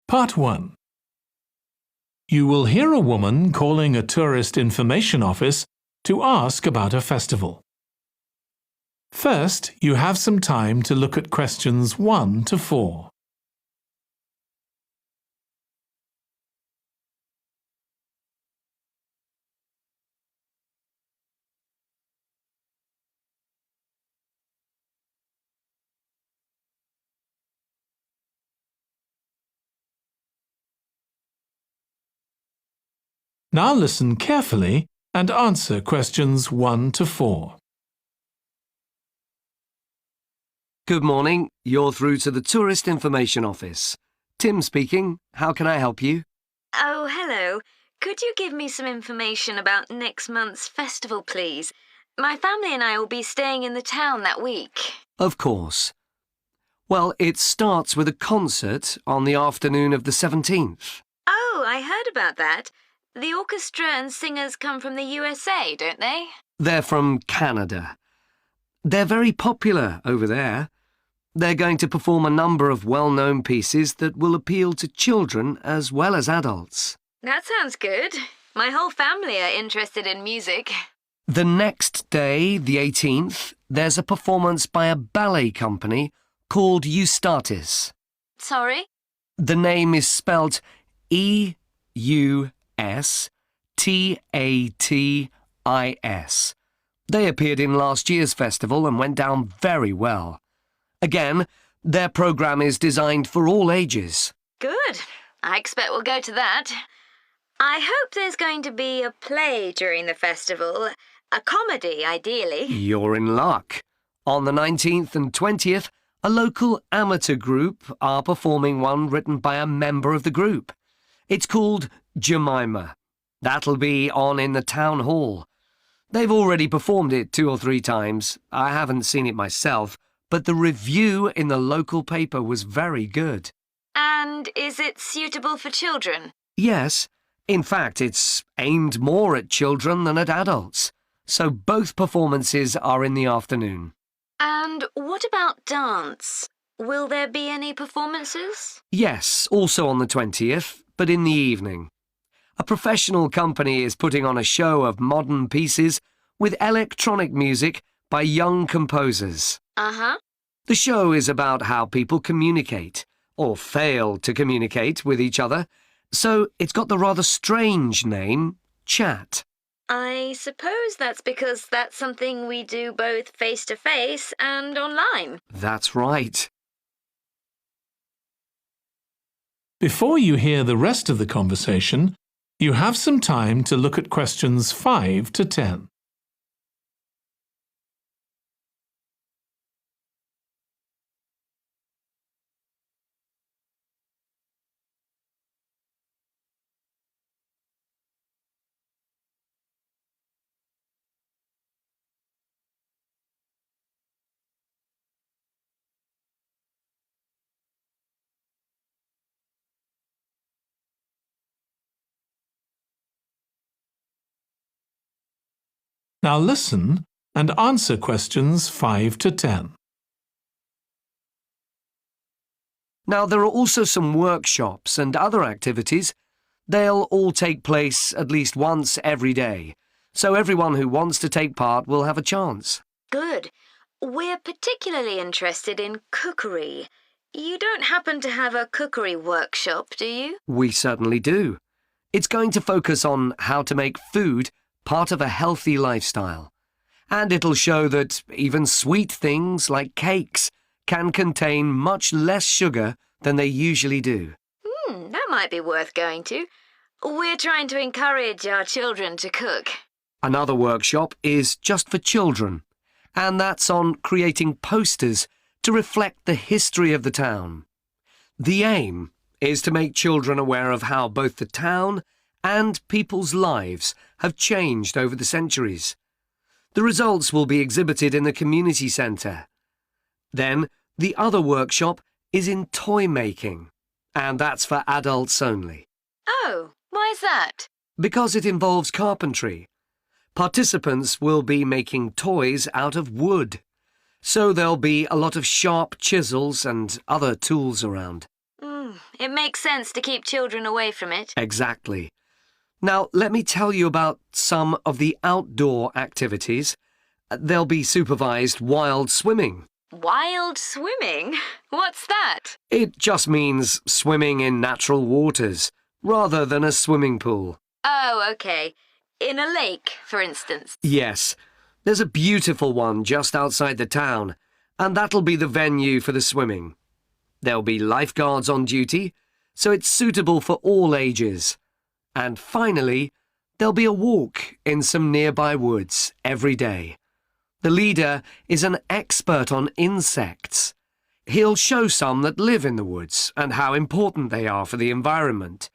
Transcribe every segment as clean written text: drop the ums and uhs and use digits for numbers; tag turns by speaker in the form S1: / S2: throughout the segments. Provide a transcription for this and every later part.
S1: Part 1. You will hear a woman calling a tourist information office to ask about a festival. First, you have some time to look at questions 1 to 4. Now listen carefully and answer questions 1 to 4.
S2: Good morning. You're through to the Tourist Information Office. Tim speaking. How can I help you?
S3: Oh, hello. Could you give me some information about next month's festival, please? My family and I will be staying in the town that week.
S2: Of course. Well, it starts with a concert on the afternoon of the 17th.
S3: Oh, I heard about that. The orchestra and singers come from the USA, don't they?
S2: They're from Canada. They're very popular over there. They're going to perform a number of well-known pieces that will appeal to children as well as adults.
S3: That sounds good. My whole family are interested in music.
S2: The next day, the 18th, there's a performance by a ballet company called Eustatis.
S3: Sorry?
S2: The name is spelt Eustatis. They appeared in last year's festival and went down very well. Again, their programme is designed for all ages.
S3: Good. I expect we'll go to that. I hope there's going to be a play during the festival. A comedy, ideally.
S2: You're in luck. On the 19th and 20th, a local amateur group are performing one written by a member of the group. It's called Jemima. That'll be on in the town hall. They've already performed it 2 or 3 times. I haven't seen it myself, but the review in the local paper was very good.
S3: And is it suitable for children?
S2: Yes. In fact, it's aimed more at children than at adults. So both performances are in the afternoon.
S3: And what about dance? Will there be any performances?
S2: Yes, also on the 20th, but in the evening. A professional company is putting on a show of modern pieces with electronic music by young composers.
S3: Uh-huh.
S2: The show is about how people communicate, or fail to communicate with each other, so it's got the rather strange name, Chat.
S3: I suppose that's because that's something we do both face-to-face and online.
S2: That's right.
S1: Before you hear the rest of the conversation, you have some time to look at questions 5 to 10. Now listen and answer questions 5 to 10.
S2: Now, there are also some workshops and other activities. They'll all take place at least once every day, so everyone who wants to take part will have a chance.
S3: Good. We're particularly interested in cookery. You don't happen to have a cookery workshop, do you?
S2: We certainly do. It's going to focus on how to make food part of a healthy lifestyle. And it'll show that even sweet things like cakes can contain much less sugar than they usually do.
S3: That might be worth going to. We're trying to encourage our children to cook.
S2: Another workshop is just for children, and that's on creating posters to reflect the history of the town. The aim is to make children aware of how both the town and people's lives have changed over the centuries. The results will be exhibited in the community centre. Then, the other workshop is in toy making, and that's for adults only.
S3: Oh, why's that?
S2: Because it involves carpentry. Participants will be making toys out of wood, so there'll be a lot of sharp chisels and other tools around.
S3: It makes sense to keep children away from it.
S2: Exactly. Now, let me tell you about some of the outdoor activities. There'll be supervised wild swimming.
S3: Wild swimming? What's that?
S2: It just means swimming in natural waters, rather than a swimming pool.
S3: Oh, okay. In a lake, for instance.
S2: Yes. There's a beautiful one just outside the town, and that'll be the venue for the swimming. There'll be lifeguards on duty, so it's suitable for all ages. And finally, there'll be a walk in some nearby woods every day. The leader is an expert on insects. He'll show some that live in the woods and how important they are for the environment.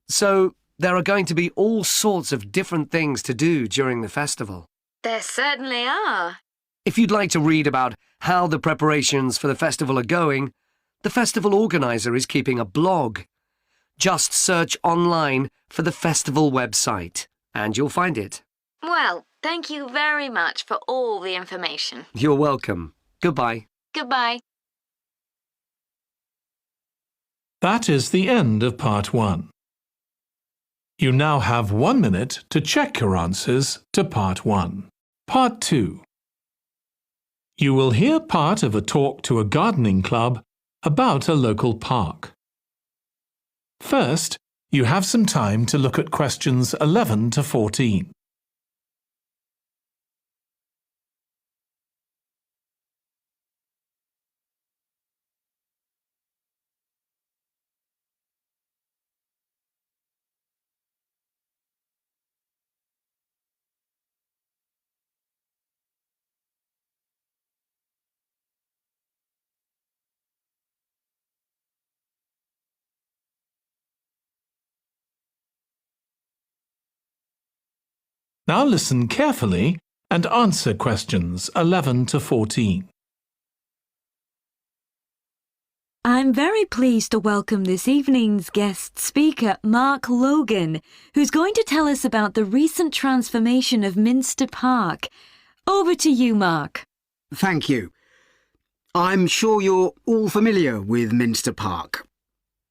S2: So there are going to be all sorts of different things to do during the festival.
S3: There certainly are.
S2: If you'd like to read about how the preparations for the festival are going, the festival organizer is keeping a blog. Just search online for the festival website, and you'll find it.
S3: Well, thank you very much for all the information.
S2: You're welcome. Goodbye.
S3: Goodbye.
S1: That is the end of Part 1. You now have 1 minute to check your answers to Part 1. Part 2. You will hear part of a talk to a gardening club about a local park. First, you have some time to look at questions 11 to 14. Now listen carefully and answer questions 11 to 14.
S4: I'm very pleased to welcome this evening's guest speaker, Mark Logan, who's going to tell us about the recent transformation of Minster Park. Over to you, Mark.
S5: Thank you. I'm sure you're all familiar with Minster Park.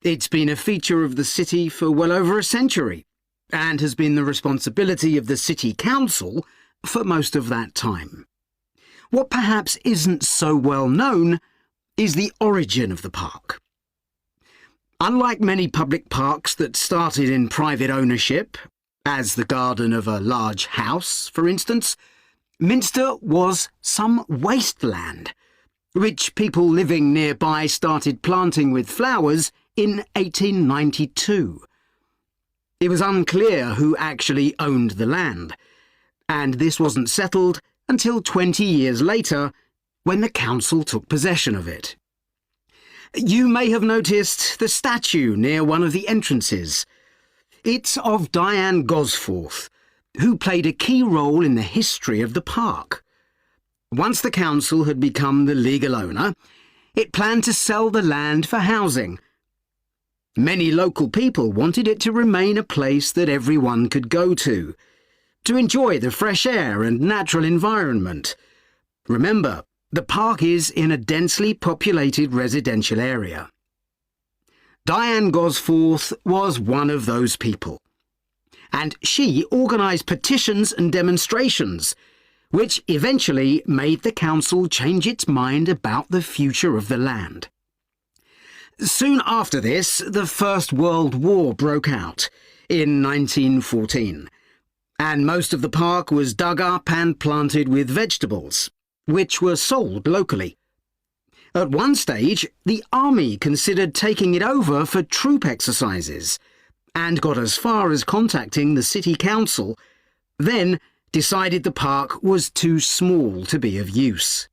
S5: It's been a feature of the city for well over a century, and has been the responsibility of the City Council for most of that time. What perhaps isn't so well known is the origin of the park. Unlike many public parks that started in private ownership, as the garden of a large house, for instance, Minster was some wasteland, which people living nearby started planting with flowers in 1892. It was unclear who actually owned the land, and this wasn't settled until 20 years later, when the council took possession of it. You may have noticed the statue near one of the entrances. It's of Diane Gosforth, who played a key role in the history of the park. Once the council had become the legal owner, it planned to sell the land for housing. Many local people wanted it to remain a place that everyone could go to enjoy the fresh air and natural environment. Remember, the park is in a densely populated residential area. Diane Gosforth was one of those people, and she organised petitions and demonstrations, which eventually made the council change its mind about the future of the land. Soon after this, the First World War broke out in 1914, and most of the park was dug up and planted with vegetables, which were sold locally. At one stage, the army considered taking it over for troop exercises, and got as far as contacting the city council, then decided the park was too small to be of use.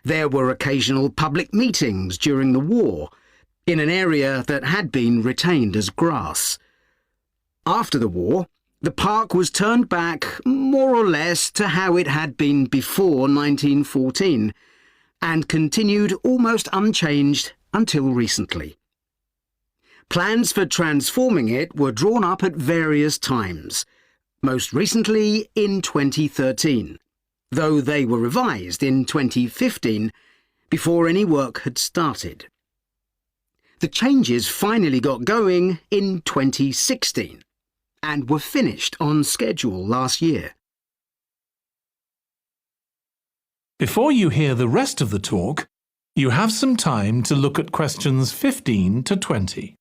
S5: There were occasional public meetings during the war, in an area that had been retained as grass. After the war, the park was turned back more or less to how it had been before 1914, and continued almost unchanged until recently. Plans for transforming it were drawn up at various times, most recently in 2013, though they were revised in 2015 before any work had started. The changes finally got going in 2016 and were finished on schedule last year.
S1: Before you hear the rest of the talk, you have some time to look at questions 15 to 20.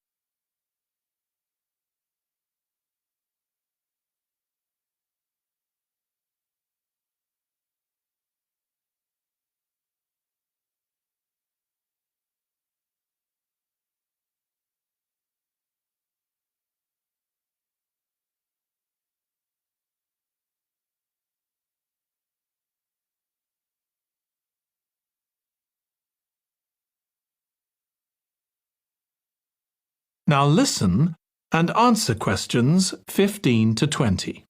S1: Now listen and answer questions 15 to 20.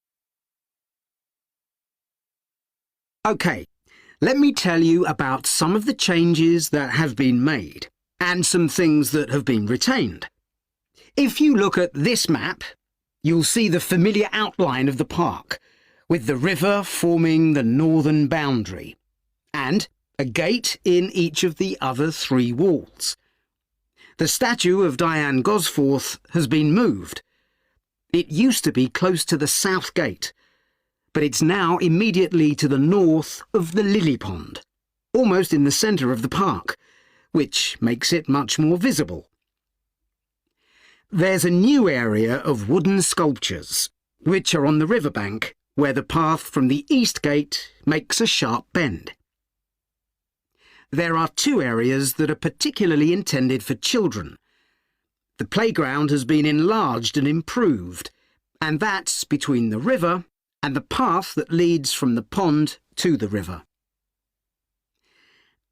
S5: OK, let me tell you about some of the changes that have been made and some things that have been retained. If you look at this map, you'll see the familiar outline of the park, with the river forming the northern boundary, and a gate in each of the other 3 walls. The statue of Diane Gosforth has been moved. It used to be close to the south gate, but it's now immediately to the north of the lily pond, almost in the centre of the park, which makes it much more visible. There's a new area of wooden sculptures, which are on the riverbank, where the path from the east gate makes a sharp bend. There are 2 areas that are particularly intended for children. The playground has been enlarged and improved, and that's between the river and the path that leads from the pond to the river.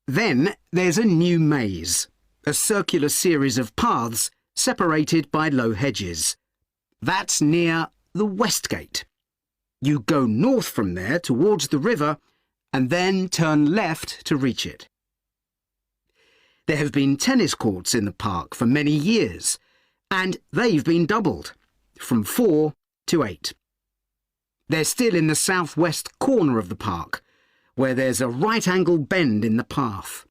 S5: Then there's a new maze, a circular series of paths separated by low hedges. That's near the west gate. You go north from there towards the river and then turn left to reach it. There have been tennis courts in the park for many years, and they've been doubled, from 4 to 8. They're still in the southwest corner of the park, where there's a right-angle bend in the path.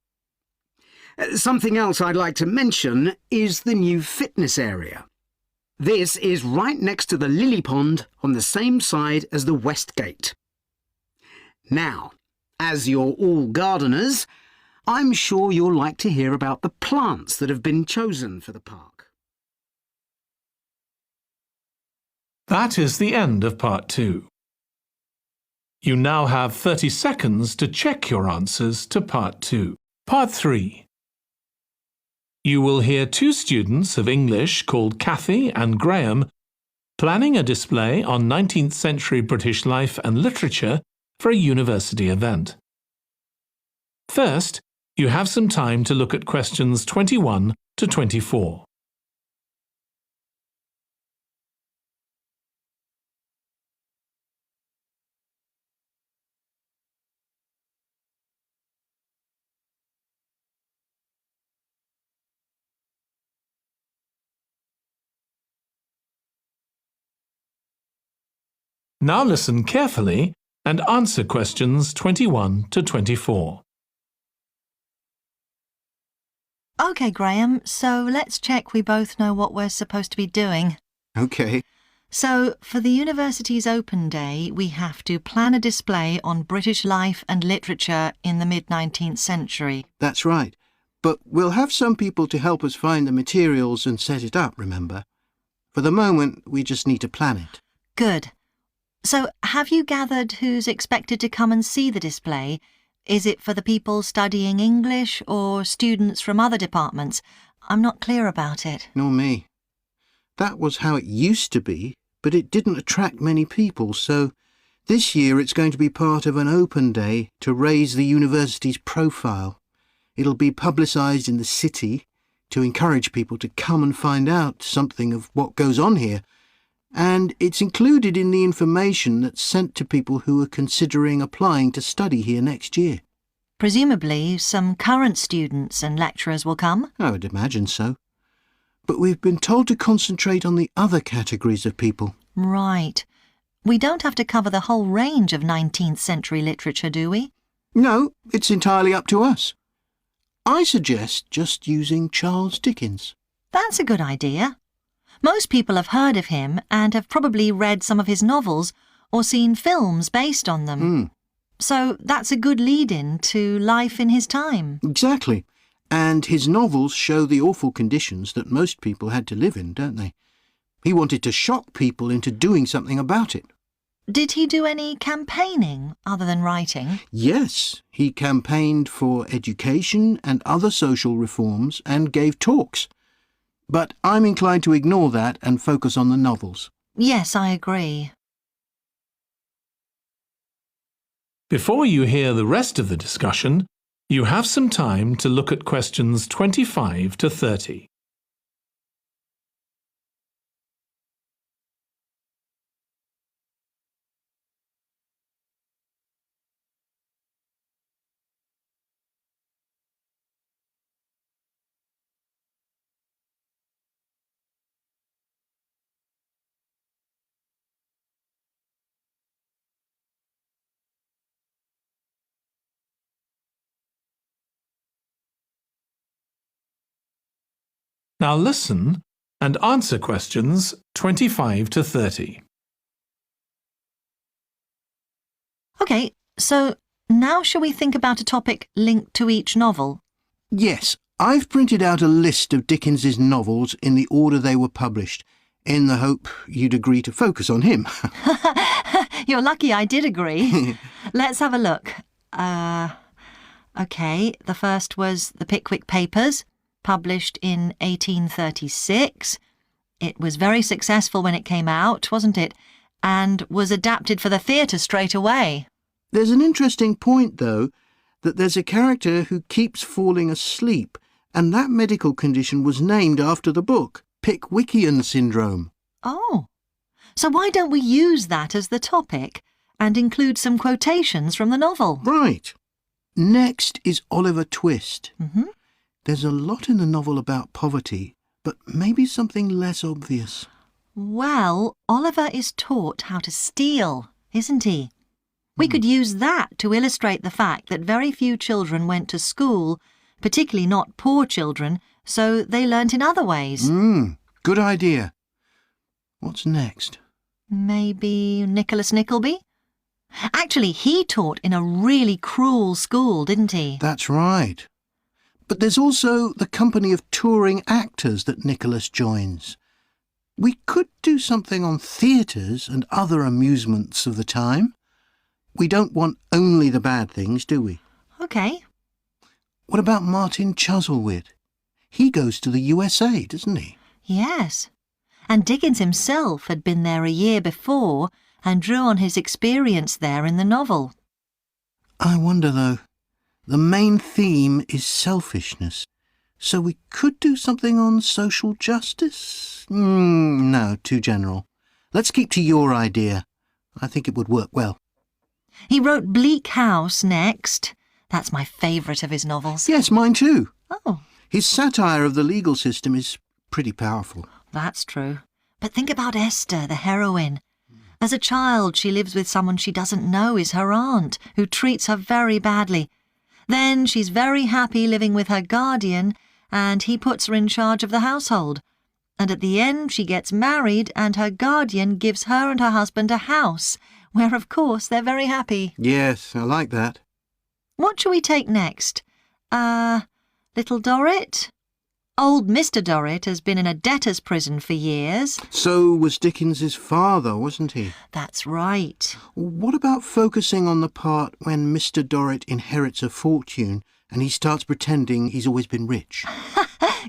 S5: Something else I'd like to mention is the new fitness area. This is right next to the lily pond on the same side as the west gate. Now, as you're all gardeners, I'm sure you'll like to hear about the plants that have been chosen for the park.
S1: That is the end of part 2. You now have 30 seconds to check your answers to part 2. Part 3. You will hear 2 students of English called Kathy and Graham planning a display on 19th century British life and literature for a university event. First, you have some time to look at questions 21 to 24. Now listen carefully and answer questions 21 to 24.
S6: OK, Graham, so let's check we both know what we're supposed to be doing.
S5: OK.
S6: So, for the university's open day, we have to plan a display on British life and literature in the mid-19th century.
S7: That's right. But we'll have some people to help us find the materials and set it up, remember? For the moment, we just need to plan it.
S6: Good. So, have you gathered who's expected to come and see the display? Is it for the people studying English or students from other departments? I'm not clear about it.
S7: Nor me. That was how it used to be, but it didn't attract many people, so this year it's going to be part of an open day to raise the university's profile. It'll be publicised in the city to encourage people to come and find out something of what goes on here, and it's included in the information that's sent to people who are considering applying to study here next year.
S6: Presumably, some current students and lecturers will come?
S7: I would imagine so. But we've been told to concentrate on the other categories of people.
S6: Right. We don't have to cover the whole range of 19th century literature, do we?
S7: No, it's entirely up to us. I suggest just using Charles Dickens.
S6: That's a good idea. Most people have heard of him and have probably read some of his novels or seen films based on them. So that's a good lead-in to life in his time.
S7: Exactly. And his novels show the awful conditions that most people had to live in, don't they? He wanted to shock people into doing something about it.
S6: Did he do any campaigning other than writing?
S7: Yes, he campaigned for education and other social reforms and gave talks. But I'm inclined to ignore that and focus on the novels.
S6: Yes, I agree.
S1: Before you hear the rest of the discussion, you have some time to look at questions 25 to 30. Now listen and answer questions 25 to 30.
S6: OK, so now shall we think about a topic linked to each novel?
S7: Yes, I've printed out a list of Dickens's novels in the order they were published, in the hope you'd agree to focus on him.
S6: You're lucky I did agree. Let's have a look. OK, the first was The Pickwick Papers, published in 1836. It was very successful when it came out, wasn't it? And was adapted for the theatre straight away.
S7: There's an interesting point, though, that there's a character who keeps falling asleep, and that medical condition was named after the book, Pickwickian syndrome.
S6: Oh, so why don't we use that as the topic and include some quotations from the novel?
S7: Right. Next is Oliver Twist.
S6: Mm-hmm.
S7: There's a lot in the novel about poverty, but maybe something less obvious.
S6: Well, Oliver is taught how to steal, isn't he? We could use that to illustrate the fact that very few children went to school, particularly not poor children, so they learnt in other ways.
S7: Good idea. What's next?
S6: Maybe Nicholas Nickleby? Actually, he taught in a really cruel school, didn't he?
S7: That's right. But there's also the company of touring actors that Nicholas joins. We could do something on theatres and other amusements of the time. We don't want only the bad things, do we?
S6: OK.
S7: What about Martin Chuzzlewit? He goes to the USA, doesn't he?
S6: Yes. And Dickens himself had been there a year before and drew on his experience there in the novel.
S7: I wonder, though. The main theme is selfishness. So we could do something on social justice? No, too general. Let's keep to your idea. I think it would work well.
S6: He wrote Bleak House next. That's my favourite of his novels.
S7: Yes, mine too.
S6: Oh,
S7: His satire of the legal system is pretty powerful.
S6: that's true. But think about Esther, the heroine. As a child, she lives with someone she doesn't know is her aunt, who treats her very badly. Then she's very happy living with her guardian, and he puts her in charge of the household. And at the end, she gets married, and her guardian gives her and her husband a house, where, of course, they're very happy.
S7: Yes, I like that.
S6: What shall we take next? Little Dorrit? Old Mr. Dorrit has been in a debtor's prison for years.
S7: So was Dickens's father, wasn't he?
S6: That's right.
S7: What about focusing on the part when Mr. Dorrit inherits a fortune and he starts pretending he's always been rich?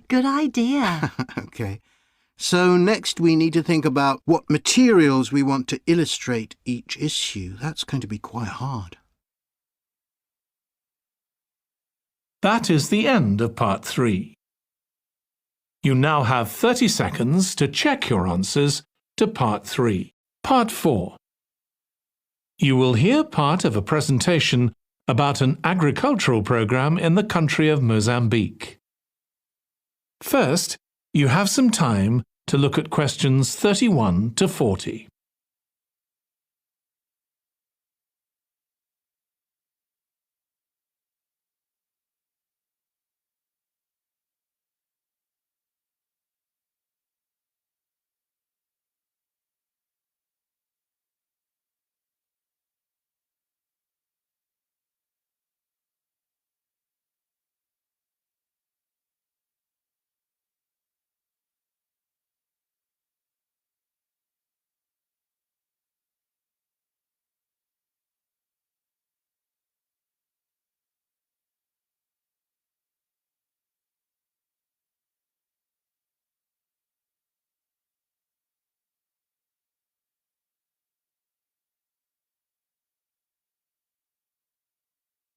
S6: Good idea.
S7: OK. So next we need to think about what materials we want to illustrate each issue. That's going to be quite hard.
S1: That is the end of part 3. You now have 30 seconds to check your answers to part 3. Part 4. You will hear part of a presentation about an agricultural program in the country of Mozambique. First, you have some time to look at questions 31 to 40.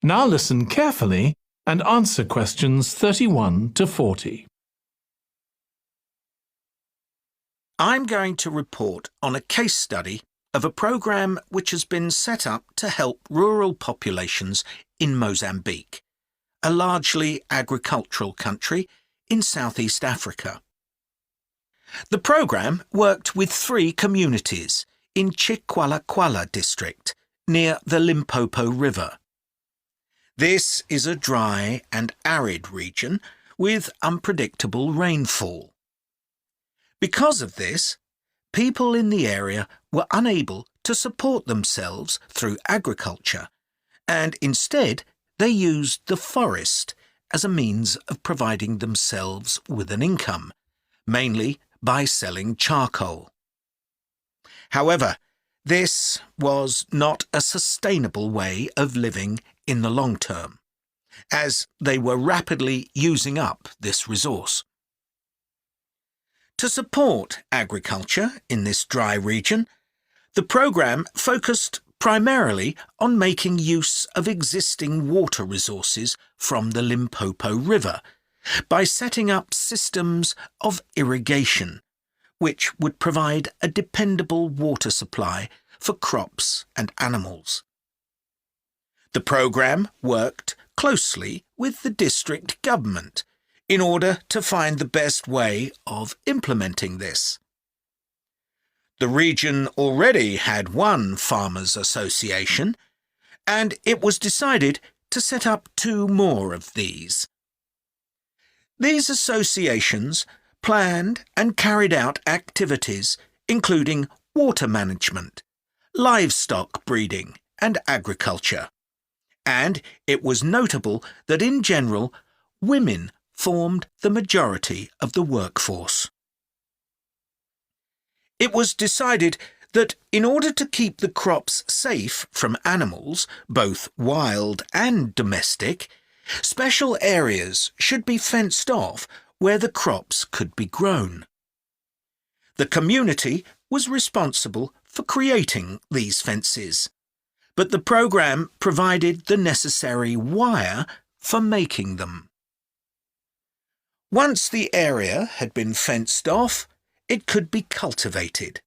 S1: Now listen carefully and answer questions 31 to 40.
S8: I'm going to report on a case study of a program which has been set up to help rural populations in Mozambique, a largely agricultural country in Southeast Africa. The program worked with 3 communities in Chikwalakwala district, near the Limpopo River. This is a dry and arid region with unpredictable rainfall. Because of this, people in the area were unable to support themselves through agriculture, and instead they used the forest as a means of providing themselves with an income, mainly by selling charcoal. However, this was not a sustainable way of living in the long term, as they were rapidly using up this resource. To support agriculture in this dry region, the program focused primarily on making use of existing water resources from the Limpopo River by setting up systems of irrigation, which would provide a dependable water supply for crops and animals. The program worked closely with the district government in order to find the best way of implementing this. The region already had one farmers' association, and it was decided to set up 2 more of these. These associations planned and carried out activities including water management, livestock breeding and agriculture, and it was notable that in general women formed the majority of the workforce. It was decided that in order to keep the crops safe from animals, both wild and domestic, special areas should be fenced off where the crops could be grown. The community was responsible for creating these fences, but the program provided the necessary wire for making them. Once the area had been fenced off, it could be cultivated.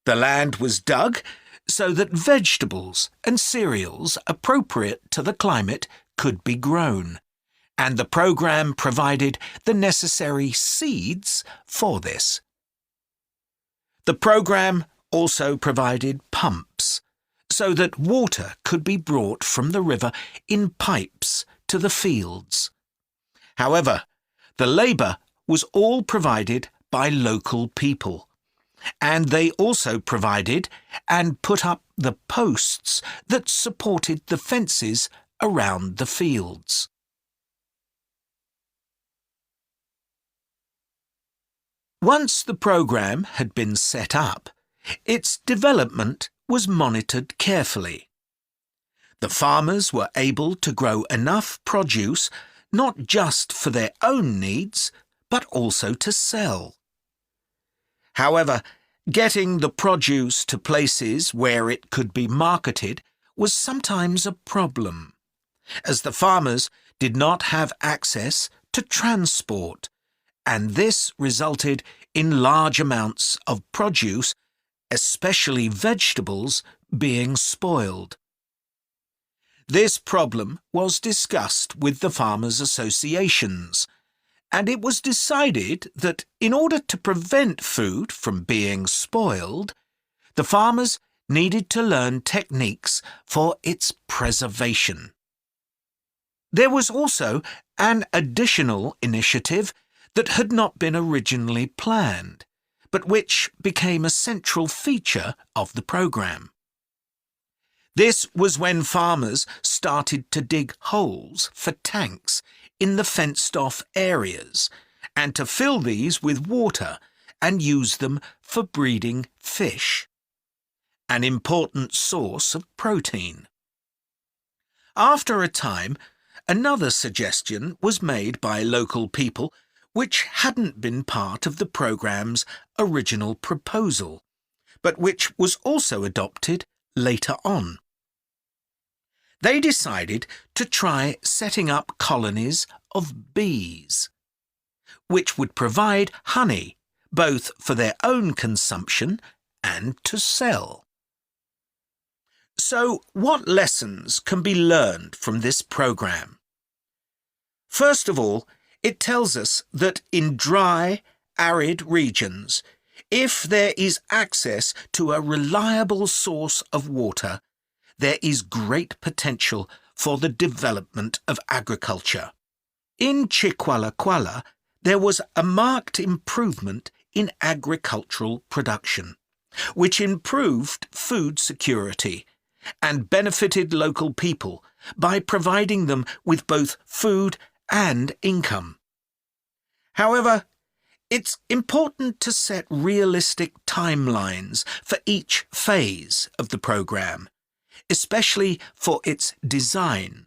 S8: The land was dug so that vegetables and cereals appropriate to the climate could be grown, and the program provided the necessary seeds for this. The program also provided pumps so that water could be brought from the river in pipes to the fields. However, the labour was all provided by local people, and they also provided and put up the posts that supported the fences around the fields. Once the program had been set up, its development was monitored carefully. The farmers were able to grow enough produce not just for their own needs, but also to sell. However, getting the produce to places where it could be marketed was sometimes a problem, as the farmers did not have access to transport, and this resulted in large amounts of produce, especially vegetables, being spoiled. This problem was discussed with the farmers' associations, and it was decided that in order to prevent food from being spoiled, the farmers needed to learn techniques for its preservation. There was also an additional initiative that had not been originally planned, but which became a central feature of the program. This was when farmers started to dig holes for tanks in the fenced-off areas and to fill these with water and use them for breeding fish, an important source of protein. After a time, another suggestion was made by local people which hadn't been part of the program's original proposal, but which was also adopted later on. They decided to try setting up colonies of bees, which would provide honey both for their own consumption and to sell. So, what lessons can be learned from this program? First of all, it tells us that in dry, arid regions, if there is access to a reliable source of water, there is great potential for the development of agriculture. In Chiqualaquala, there was a marked improvement in agricultural production, which improved food security and benefited local people by providing them with both food and income. However, it's important to set realistic timelines for each phase of the program, especially for its design,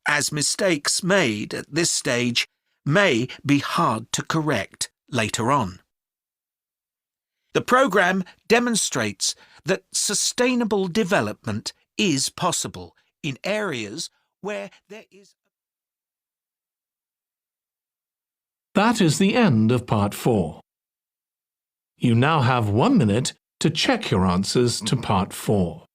S8: as mistakes made at this stage may be hard to correct later on. The program demonstrates that sustainable development is possible in areas where there is.
S1: That is the end of Part 4. You now have 1 minute to check your answers to Part 4.